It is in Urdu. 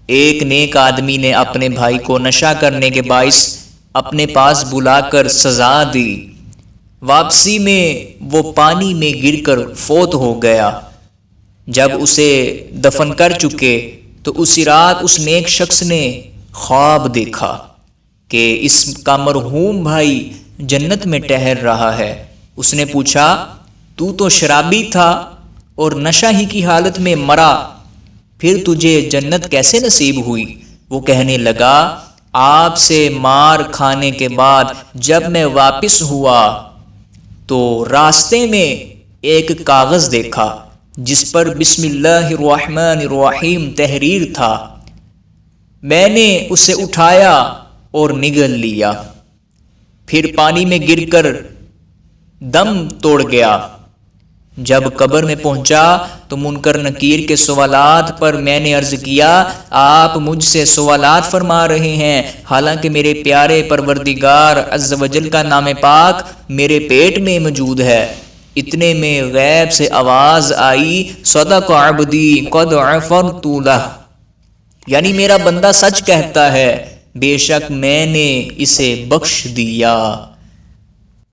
ایک نیک آدمی نے اپنے بھائی کو نشہ کرنے کے باعث اپنے پاس بلا کر سزا دی۔ واپسی میں وہ پانی میں گر کر فوت ہو گیا۔ جب اسے دفن کر چکے تو اسی رات اس نیک شخص نے خواب دیکھا کہ اس کا مرحوم بھائی جنت میں ٹہل رہا ہے۔ اس نے پوچھا، تو شرابی تھا اور نشہ ہی کی حالت میں مرا، پھر تجھے جنت کیسے نصیب ہوئی؟ وہ کہنے لگا، آپ سے مار کھانے کے بعد جب میں واپس ہوا تو راستے میں ایک کاغذ دیکھا جس پر بسم اللہ الرحمن الرحیم تحریر تھا۔ میں نے اسے اٹھایا اور نگل لیا، پھر پانی میں گر کر دم توڑ گیا۔ جب قبر میں پہنچا تو منکر نکیر کے سوالات پر میں نے عرض کیا، آپ مجھ سے سوالات فرما رہے ہیں حالانکہ میرے پیارے پروردگار عز و جل کا نام پاک میرے پیٹ میں موجود ہے۔ اتنے میں غیب سے آواز آئی، صدق عبدی قد غفرت لہ، یعنی میرا بندہ سچ کہتا ہے، بے شک میں نے اسے بخش دیا۔